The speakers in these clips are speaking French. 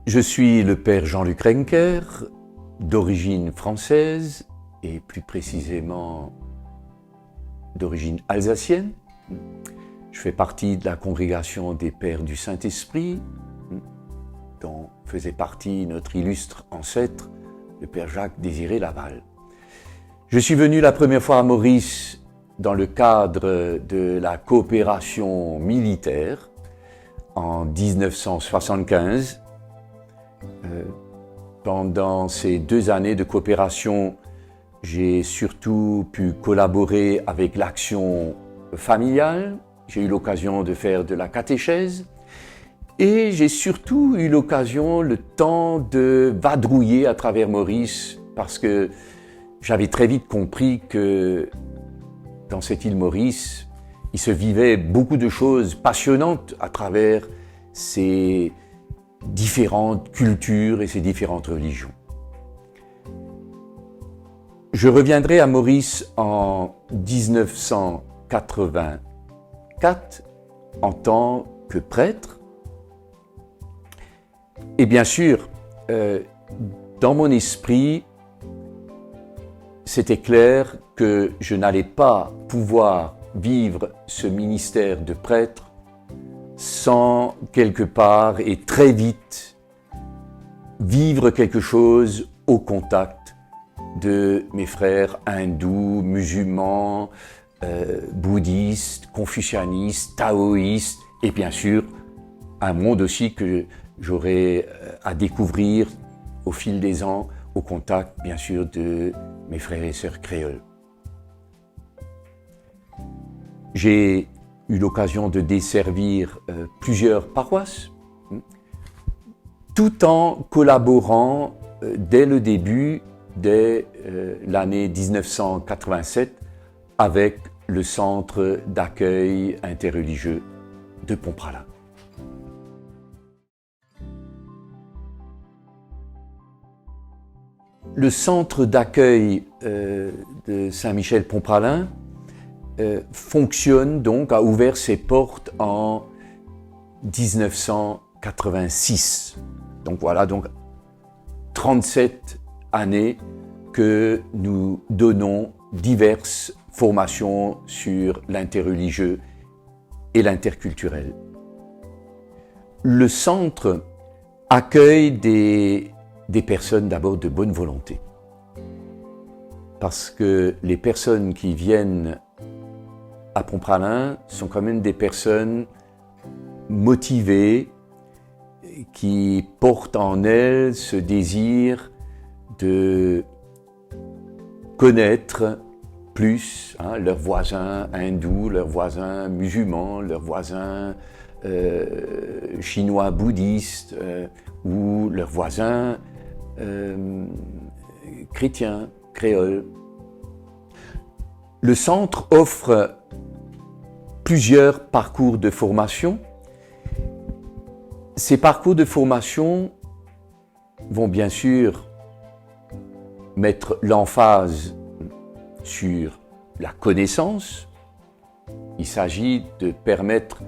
Je suis le père Jean-Luc Renker, d'origine française et plus précisément d'origine alsacienne. Je fais partie de la congrégation des Pères du Saint-Esprit, dont faisait partie notre illustre ancêtre, le père Jacques-Désiré Laval. Je suis venu la première fois à Maurice dans le cadre de la coopération militaire en 1975. Pendant ces 2 années de coopération, j'ai surtout pu collaborer avec l'action familiale. J'ai eu l'occasion de faire de la catéchèse et j'ai surtout eu l'occasion, le temps de vadrouiller à travers Maurice parce que j'avais très vite compris que dans cette île Maurice, il se vivait beaucoup de choses passionnantes à travers ces différentes cultures et ces différentes religions. Je reviendrai à Maurice en 1984 en tant que prêtre. Et bien sûr, dans mon esprit, c'était clair que je n'allais pas pouvoir vivre ce ministère de prêtre sans quelque part et très vite vivre quelque chose au contact de mes frères hindous, musulmans, bouddhistes, confucianistes, taoïstes et bien sûr un monde aussi que j'aurai à découvrir au fil des ans au contact bien sûr de mes frères et sœurs créoles. J'ai eu l'occasion de desservir plusieurs paroisses, tout en collaborant dès le début, dès l'année 1987, avec le centre d'accueil interreligieux de Pontpralin. Le centre d'accueil de Saint-Michel-Pontpralin fonctionne donc, a ouvert ses portes en 1986. Donc voilà, donc 37 années que nous donnons diverses formations sur l'interreligieux et l'interculturel. Le centre accueille des personnes d'abord de bonne volonté. Parce que les personnes qui viennent à Pontpralin sont quand même des personnes motivées qui portent en elles ce désir de connaître plus leurs voisins hindous, leurs voisins musulmans, leurs voisins chinois bouddhistes ou leurs voisins chrétiens, créoles. Le centre offre plusieurs parcours de formation. Ces parcours de formation vont bien sûr mettre l'emphase sur la connaissance. Il s'agit de permettre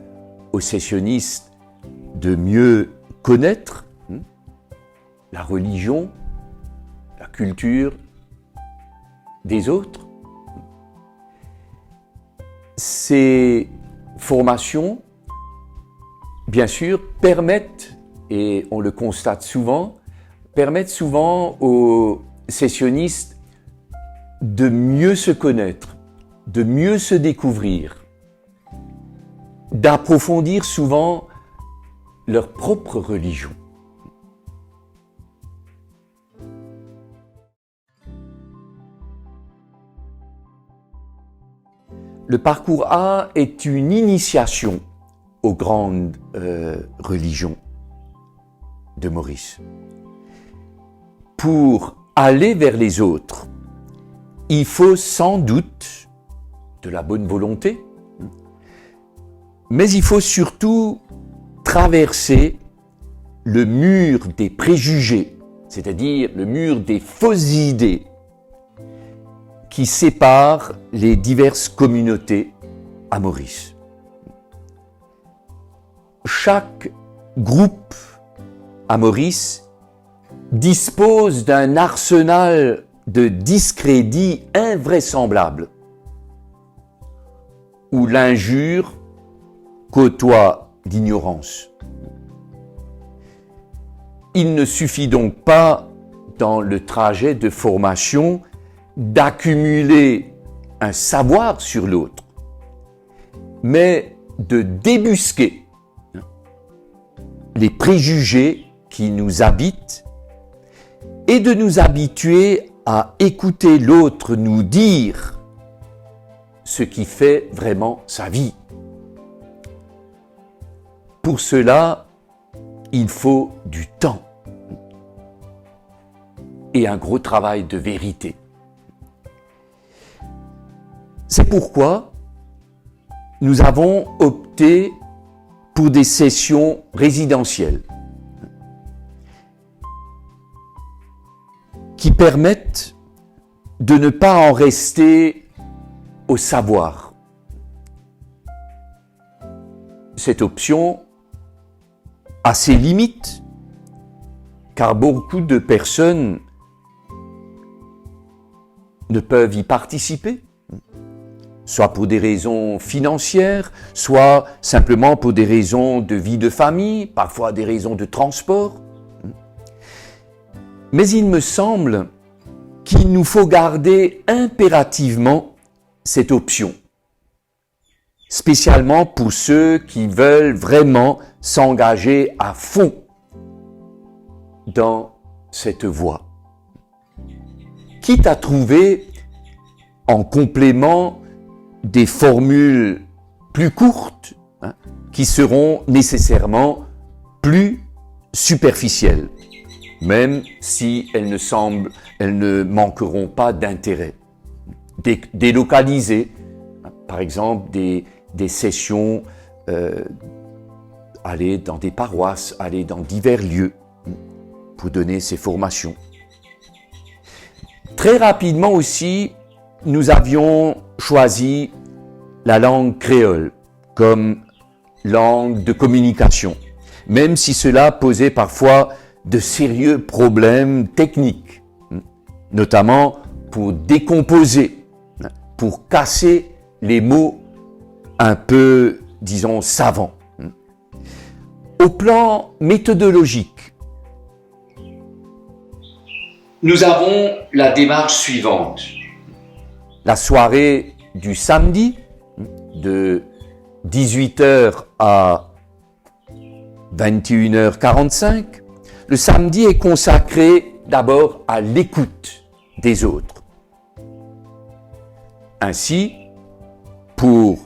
aux sessionnistes de mieux connaître la religion, la culture des autres. Ces formations, bien sûr, permettent, et on le constate souvent, permettent souvent aux sessionnistes de mieux se connaître, de mieux se découvrir, d'approfondir souvent leur propre religion. Le parcours A est une initiation aux grandes religions de Maurice. Pour aller vers les autres, il faut sans doute de la bonne volonté, mais il faut surtout traverser le mur des préjugés, c'est-à-dire le mur des fausses idées qui séparent les diverses communautés à Maurice. Chaque groupe Maurice, dispose d'un arsenal de discrédit invraisemblable, où l'injure côtoie l'ignorance. Il ne suffit donc pas, dans le trajet de formation, d'accumuler un savoir sur l'autre, mais de débusquer les préjugés qui nous habitent et de nous habituer à écouter l'autre nous dire ce qui fait vraiment sa vie. Pour cela, il faut du temps et un gros travail de vérité. C'est pourquoi nous avons opté pour des sessions résidentielles qui permettent de ne pas en rester au savoir. Cette option a ses limites, car beaucoup de personnes ne peuvent y participer, soit pour des raisons financières, soit simplement pour des raisons de vie de famille, parfois des raisons de transport. Mais il me semble qu'il nous faut garder impérativement cette option, spécialement pour ceux qui veulent vraiment s'engager à fond dans cette voie. Quitte à trouver en complément des formules plus courtes, qui seront nécessairement plus superficielles, même si elles ne manqueront pas d'intérêt. Délocaliser, par exemple, des sessions, aller dans des paroisses, aller dans divers lieux pour donner ces formations. Très rapidement aussi, nous avions choisi la langue créole comme langue de communication, même si cela posait parfois de sérieux problèmes techniques, notamment pour décomposer, pour casser les mots un peu, disons, savants. Au plan méthodologique, nous avons la démarche suivante. La soirée du samedi, de 18h à 21h45, le samedi est consacré d'abord à l'écoute des autres. Ainsi, pour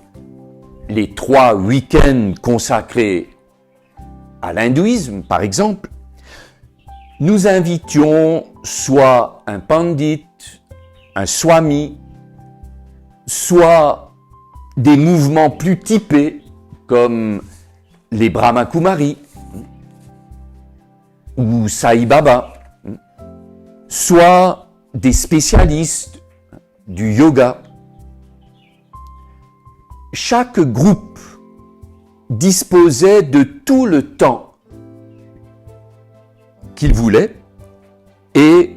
les 3 week-ends consacrés à l'hindouisme, par exemple, nous invitions soit un pandit, un swami, soit des mouvements plus typés comme les Brahmakumaris ou Sai Baba, soit des spécialistes du yoga. Chaque groupe disposait de tout le temps qu'il voulait et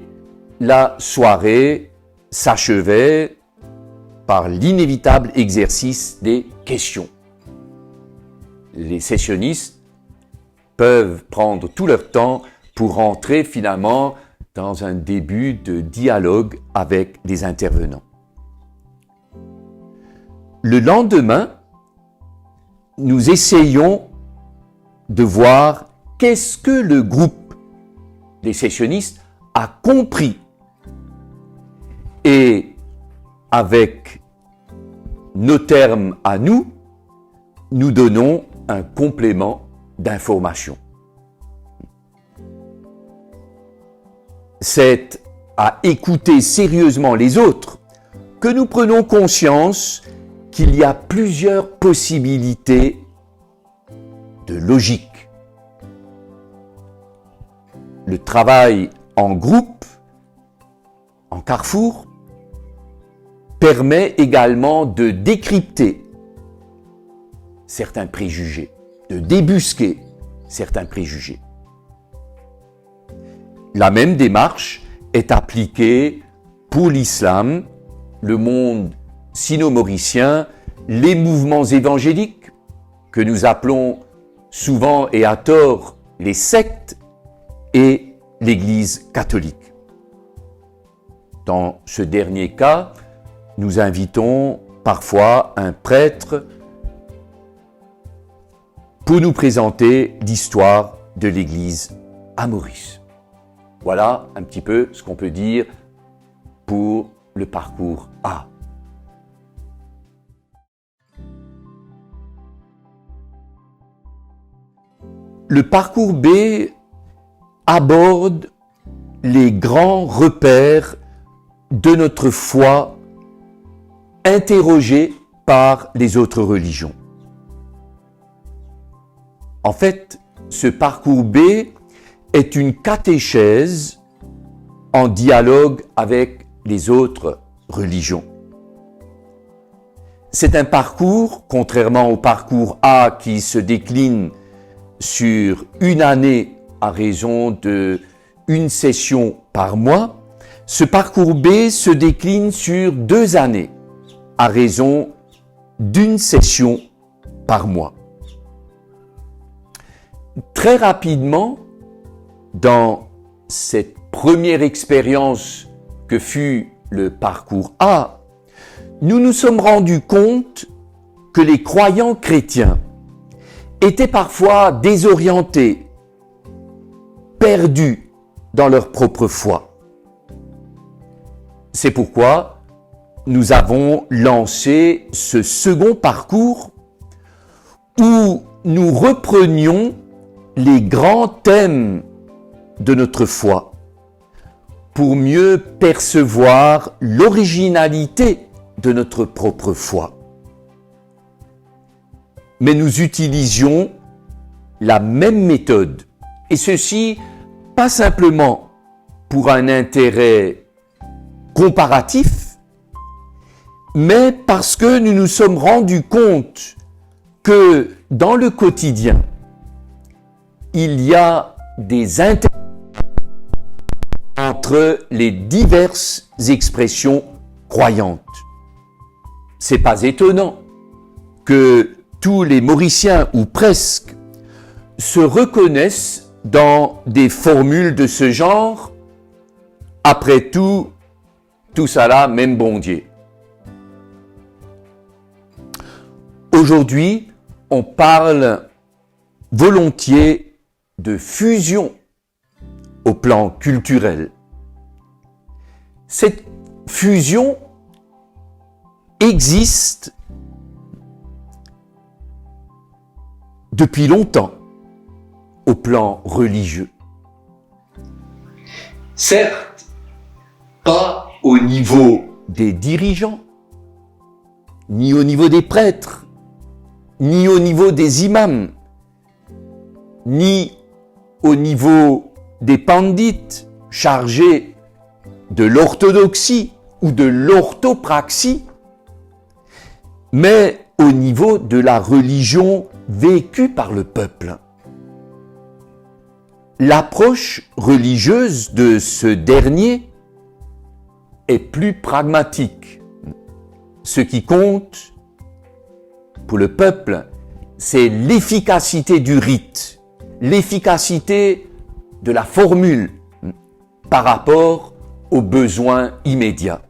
la soirée s'achevait par l'inévitable exercice des questions. Les sessionnistes peuvent prendre tout leur temps pour entrer finalement dans un début de dialogue avec les intervenants. Le lendemain, nous essayons de voir qu'est-ce que le groupe des sessionnistes a compris. Et avec nos termes à nous, nous donnons un complément d'information. C'est à écouter sérieusement les autres que nous prenons conscience qu'il y a plusieurs possibilités de logique. Le travail en groupe, en carrefour, permet également de décrypter certains préjugés, de débusquer certains préjugés. la même démarche est appliquée pour l'islam, le monde sino-mauricien, les mouvements évangéliques, que nous appelons souvent et à tort les sectes, et l'Église catholique. Dans ce dernier cas, nous invitons parfois un prêtre pour nous présenter l'histoire de l'Église à Maurice. Voilà un petit peu ce qu'on peut dire pour le parcours A. Le parcours B aborde les grands repères de notre foi interrogés par les autres religions. En fait, ce parcours B est une catéchèse en dialogue avec les autres religions. C'est un parcours, contrairement au parcours A qui se décline sur une année à raison de une session par mois, ce parcours B se décline sur 2 années à raison d'une session par mois. Très rapidement, dans cette première expérience que fut le parcours A, nous nous sommes rendus compte que les croyants chrétiens étaient parfois désorientés, perdus dans leur propre foi. C'est pourquoi nous avons lancé ce second parcours où nous reprenions les grands thèmes de notre foi pour mieux percevoir l'originalité de notre propre foi. Mais nous utilisions la même méthode, et ceci pas simplement pour un intérêt comparatif, mais parce que nous nous sommes rendus compte que dans le quotidien, il y a des interactions entre les diverses expressions croyantes. C'est pas étonnant que tous les Mauriciens, ou presque, se reconnaissent dans des formules de ce genre. Après tout ça là, même bon Dieu. Aujourd'hui, on parle volontiers de fusion au plan culturel. Cette fusion existe depuis longtemps au plan religieux. Certes, pas au niveau des dirigeants, ni au niveau des prêtres, ni au niveau des imams, ni au niveau des pandits chargés de l'orthodoxie ou de l'orthopraxie, mais au niveau de la religion vécue par le peuple. L'approche religieuse de ce dernier est plus pragmatique. Ce qui compte pour le peuple, c'est l'efficacité du rite, l'efficacité de la formule par rapport aux besoins immédiats.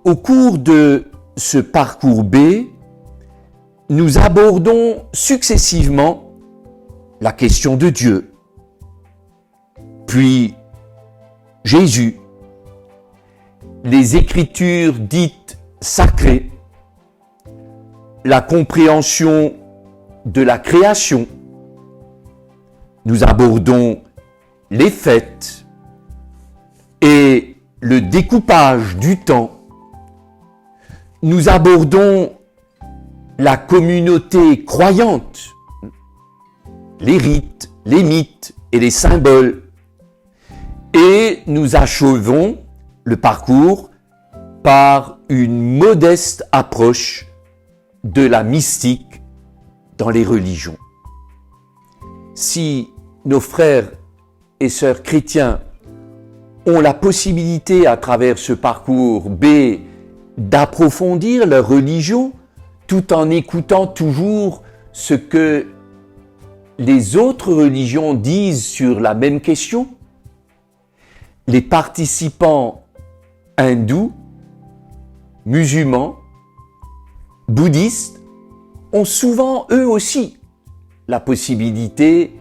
Au cours de ce parcours B, nous abordons successivement la question de Dieu, puis Jésus, les Écritures dites sacrées, la compréhension de la création. Nous abordons les fêtes et le découpage du temps. Nous abordons la communauté croyante, les rites, les mythes et les symboles. Et nous achevons le parcours par une modeste approche de la mystique dans les religions. Si nos frères et sœurs chrétiens ont la possibilité à travers ce parcours B d'approfondir leur religion tout en écoutant toujours ce que les autres religions disent sur la même question. Les participants hindous, musulmans, bouddhistes ont souvent eux aussi la possibilité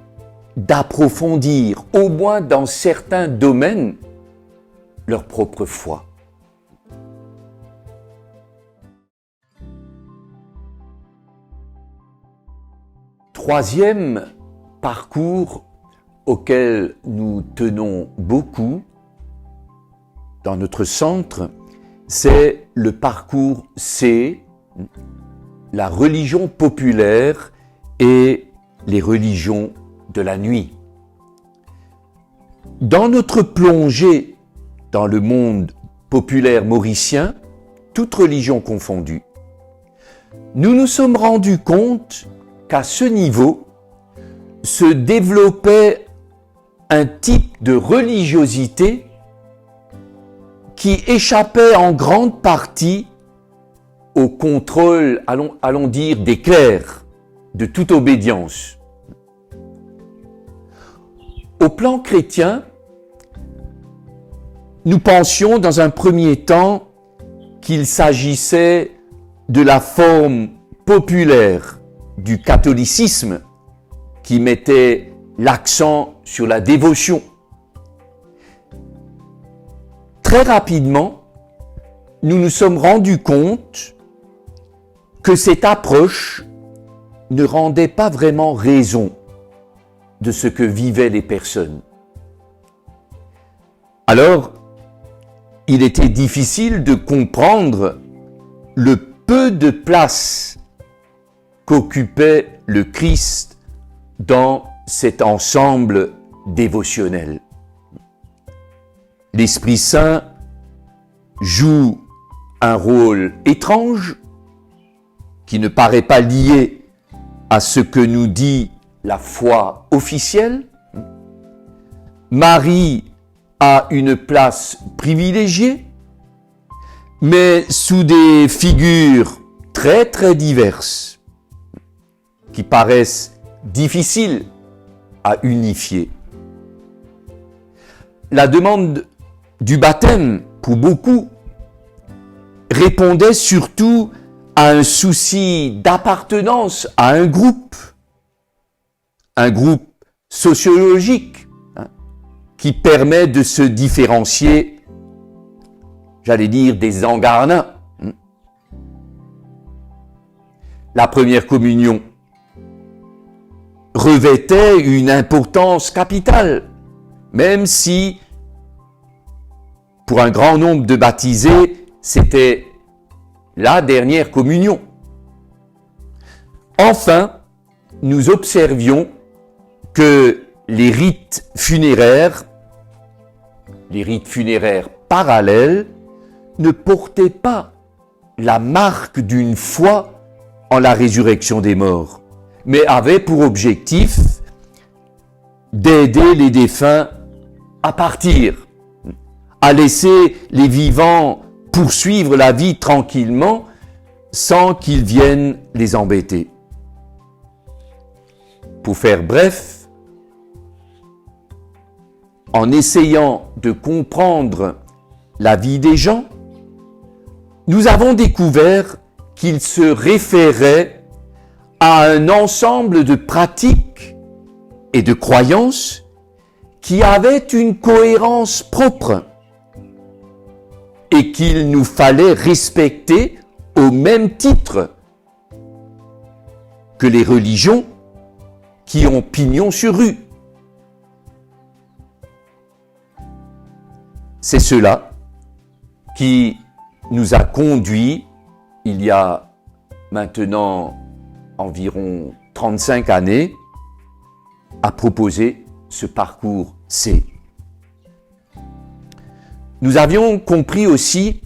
d'approfondir, au moins dans certains domaines, leur propre foi. Troisième parcours auquel nous tenons beaucoup dans notre centre, c'est le parcours C, la religion populaire et les religions de la nuit. Dans notre plongée dans le monde populaire mauricien, toutes religions confondues, nous nous sommes rendus compte qu'à ce niveau se développait un type de religiosité qui échappait en grande partie au contrôle, allons dire, des clercs, de toute obédience. Au plan chrétien, nous pensions dans un premier temps qu'il s'agissait de la forme populaire du catholicisme qui mettait l'accent sur la dévotion. Très rapidement, nous nous sommes rendus compte que cette approche ne rendait pas vraiment raison de ce que vivaient les personnes. Alors, il était difficile de comprendre le peu de place qu'occupait le Christ dans cet ensemble dévotionnel. L'Esprit Saint joue un rôle étrange qui ne paraît pas lié à ce que nous dit la foi officielle. Marie a une place privilégiée, mais sous des figures très très diverses qui paraissent difficiles à unifier. La demande du baptême, pour beaucoup, répondait surtout à un souci d'appartenance à un groupe sociologique, qui permet de se différencier, j'allais dire, des engarnins. La première communion revêtait une importance capitale, même si, pour un grand nombre de baptisés, c'était la dernière communion. Enfin, nous observions que les rites funéraires parallèles, ne portaient pas la marque d'une foi en la résurrection des morts, mais avaient pour objectif d'aider les défunts à partir, à laisser les vivants poursuivre la vie tranquillement sans qu'ils viennent les embêter. Pour faire bref, en essayant de comprendre la vie des gens, nous avons découvert qu'ils se référaient à un ensemble de pratiques et de croyances qui avaient une cohérence propre et qu'il nous fallait respecter au même titre que les religions qui ont pignon sur rue. C'est cela qui nous a conduits, il y a maintenant environ 35 années, à proposer ce parcours C. Nous avions compris aussi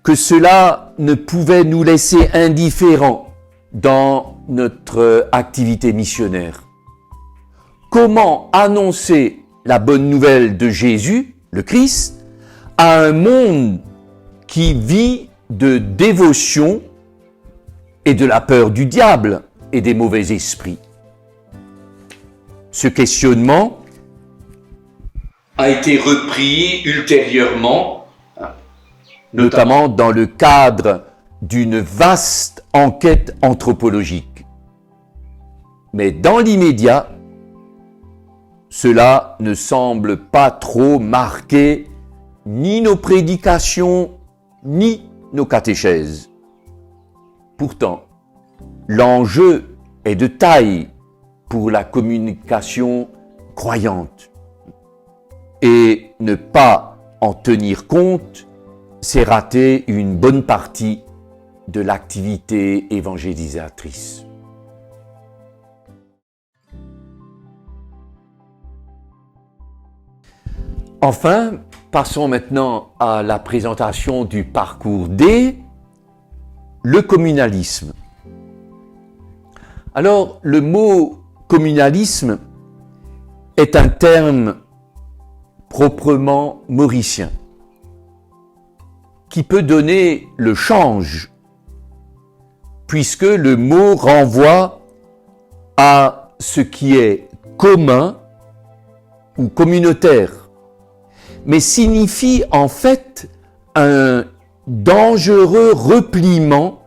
que cela ne pouvait nous laisser indifférents dans notre activité missionnaire. Comment annoncer la bonne nouvelle de Jésus, le Christ, à un monde qui vit de dévotion et de la peur du diable et des mauvais esprits. Ce questionnement a été repris ultérieurement, notamment dans le cadre d'une vaste enquête anthropologique. Mais dans l'immédiat, cela ne semble pas trop marquer ni nos prédications, ni nos catéchèses. Pourtant, l'enjeu est de taille pour la communication croyante. Et ne pas en tenir compte, c'est rater une bonne partie de l'activité évangélisatrice. Enfin, passons maintenant à la présentation du parcours D, le communalisme. Alors, le mot communalisme est un terme proprement mauricien, qui peut donner le change, puisque le mot renvoie à ce qui est commun ou communautaire, mais signifie en fait un dangereux repliement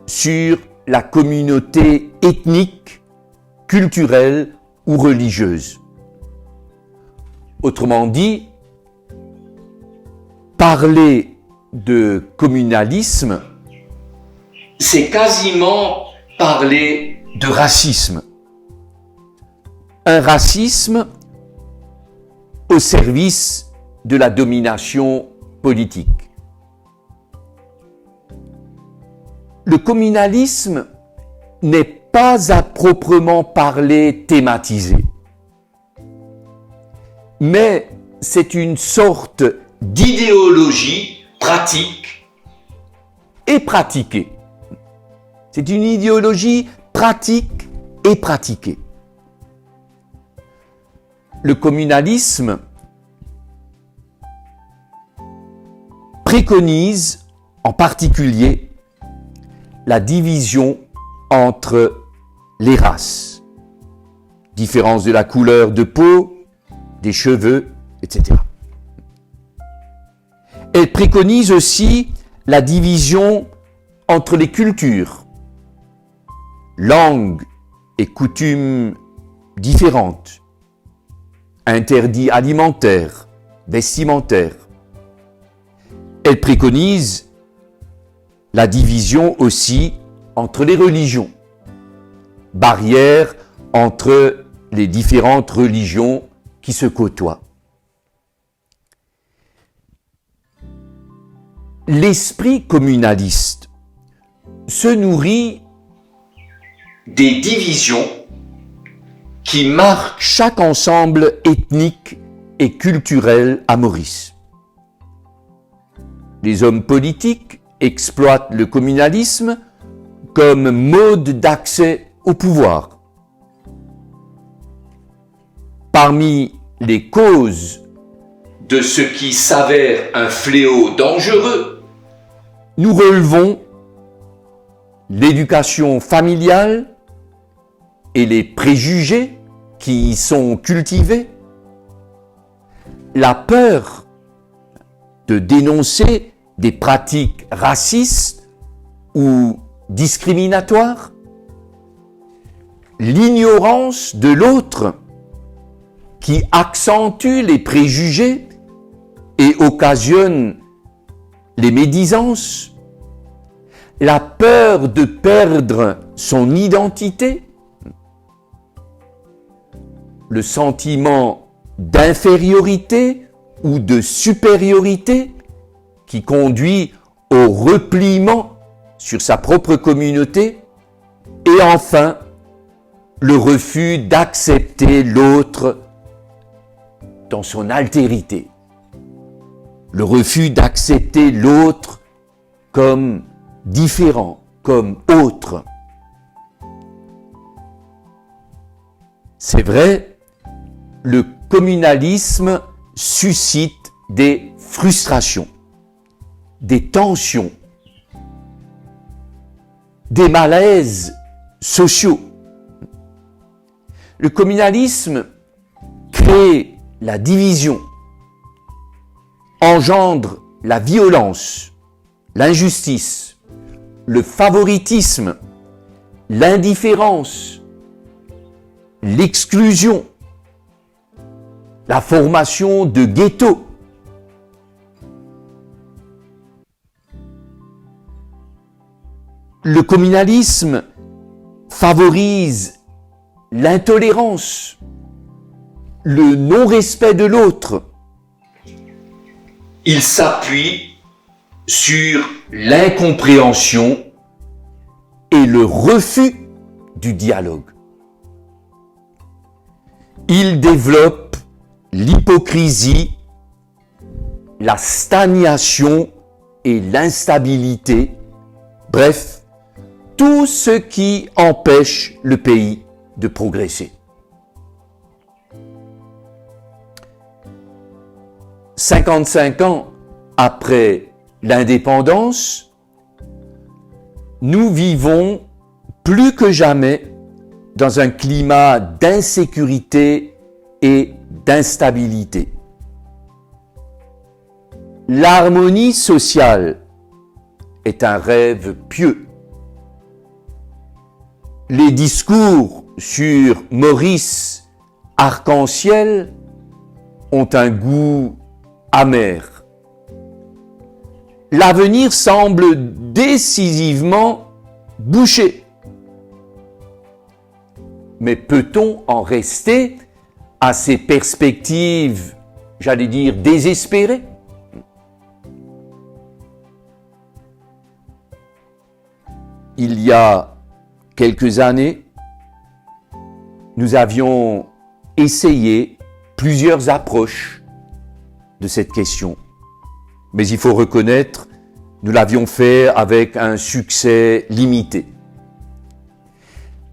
sur la communauté ethnique, culturelle ou religieuse. Autrement dit, parler de communalisme, c'est quasiment parler de racisme. Un racisme au service de la domination politique. Le communalisme n'est pas à proprement parler thématisé, mais c'est une sorte d'idéologie pratique et pratiquée. C'est une idéologie pratique et pratiquée. Le communalisme préconise en particulier la division entre les races, différence de la couleur de peau, des cheveux, etc. Elle préconise aussi la division entre les cultures, langues et coutumes différentes, interdits alimentaires, vestimentaires. Elle préconise la division aussi entre les religions, barrières entre les différentes religions qui se côtoient. L'esprit communaliste se nourrit des divisions qui marquent chaque ensemble ethnique et culturel à Maurice. Les hommes politiques exploitent le communalisme comme mode d'accès au pouvoir. Parmi les causes de ce qui s'avère un fléau dangereux, nous relevons l'éducation familiale et les préjugés qui y sont cultivés, la peur de dénoncer des pratiques racistes ou discriminatoires, l'ignorance de l'autre qui accentue les préjugés et occasionne les médisances, la peur de perdre son identité, le sentiment d'infériorité ou de supériorité qui conduit au repliement sur sa propre communauté, et enfin, le refus d'accepter l'autre dans son altérité, le refus d'accepter l'autre comme différent, comme autre. C'est vrai, le communalisme suscite des frustrations, des tensions, des malaises sociaux. Le communalisme crée la division, engendre la violence, l'injustice, le favoritisme, l'indifférence, l'exclusion, la formation de ghettos. Le communalisme favorise l'intolérance, le non-respect de l'autre. Il s'appuie sur l'incompréhension et le refus du dialogue. Il développe l'hypocrisie, la stagnation et l'instabilité, bref, tout ce qui empêche le pays de progresser. 55 ans après l'indépendance, nous vivons plus que jamais dans un climat d'insécurité et d'instabilité. L'harmonie sociale est un rêve pieux. Les discours sur Maurice Arc-en-Ciel ont un goût amer. L'avenir semble décisivement bouché. Mais peut-on en rester à ces perspectives, j'allais dire, désespérées? Il y a quelques années, nous avions essayé plusieurs approches de cette question. Mais il faut reconnaître, nous l'avions fait avec un succès limité.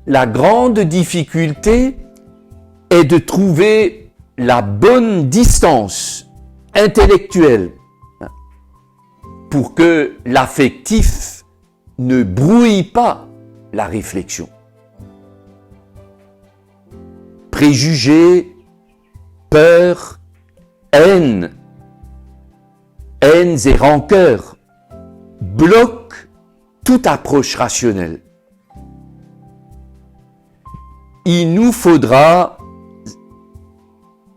La grande difficulté est de trouver la bonne distance intellectuelle pour que l'affectif ne brouille pas la réflexion. Préjugés, peurs, haines et rancœurs bloquent toute approche rationnelle. Il nous faudra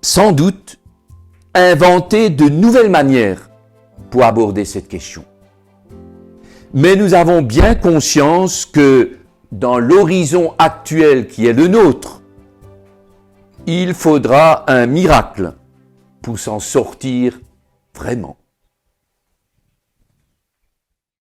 sans doute inventer de nouvelles manières pour aborder cette question. Mais nous avons bien conscience que dans l'horizon actuel qui est le nôtre, il faudra un miracle pour s'en sortir vraiment.